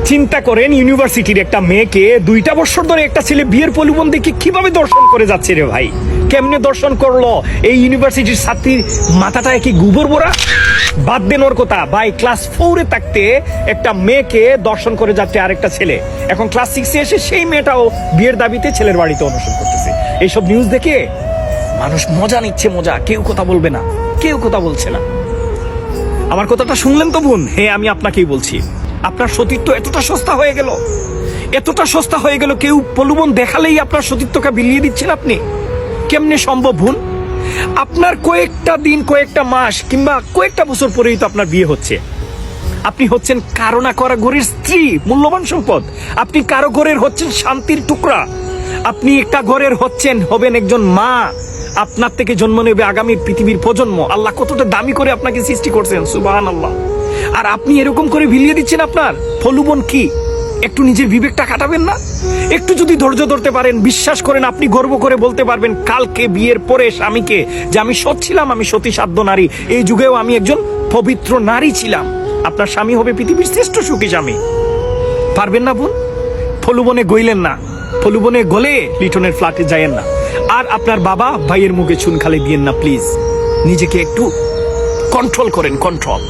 চিন্তা করেন, ইউনিভার্সিটির একটা মেয়েকে 2টা বছর ধরে একটা ছেলে বিয়ের প্রলোভন দেখে কিভাবে দর্শন করে যাচ্ছে রে ভাই। কেমনে দর্শন করলো? এই ইউনিভার্সিটির ছাত্রীর মাথাটায় কি গোবর ভরা? বাদ দেন ওর কথা ভাই, ক্লাস 4-এ থাকতে একটা মেয়েকে দর্শন করে যাচ্ছে আরেকটা ছেলে, এখন ক্লাস 6-এ এসে সেই মেয়েটাও বিয়ের দাবিতে ছেলের বাড়িতে অনুসরণ করতেছে। এইসব নিউজ দেখে মানুষ মজা নিচ্ছে, মজা। কেউ কথা বলবে না, কেউ কথা বলছে না। আমার কথাটা শুনলেন তো বোন? হ্যাঁ, আমি আপনাকেই বলছি। আপনার সতীত্ব এতটা সস্তা হয়ে গেল, এতটা সস্তা হয়ে গেল, কেউ প্রলোভন দেখালেই আপনার সতীত্বকে বিলিয়ে দিচ্ছেন আপনি। কেমনে সম্ভব বোন? আপনার কয়েকটা দিন, কয়েকটা মাস কিংবা কয়েকটা বছর পরেই তো আপনার বিয়ে হচ্ছে। আপনি হচ্ছেন কারো না করা ঘরের স্ত্রী, মূল্যবান সম্পদ। আপনি কারো ঘরের হচ্ছেন শান্তির টুকরা। আপনি একটা ঘরের হবেন একজন মা। আপনার থেকে জন্ম নেবে আগামীর পৃথিবীর প্রজন্ম। আল্লাহ কতটা দামি করে আপনাকে সৃষ্টি করছেন, সুবহানাল্লাহ। আর আপনি এরকম করে বিলিয়ে দিচ্ছেন আপনার প্রলোভন। কি একটু নিজের বিবেকটা কাটাবেন না? একটু যদি ধৈর্য ধরতে পারেন, বিশ্বাস করেন আপনি গর্ব করে বলতে পারবেন কালকে বিয়ের পরে স্বামীকে যে আমি সৎ ছিলাম, আমি সতীসাধ্য নারী, এই যুগেও আমি একজন পবিত্র নারী ছিলাম। আপনার স্বামী হবে পৃথিবীর শ্রেষ্ঠ সুখী স্বামী। পারবেন না বোন? প্রলোভনে গইলেন না, প্রলোভনে গলে লিটনের ফ্ল্যাটে যায়েন না। আর আপনার বাবা ভাইয়ের মুখে চুন খালি দিয়েন না প্লিজ। নিজেকে একটু কন্ট্রোল করেন, কন্ট্রোল।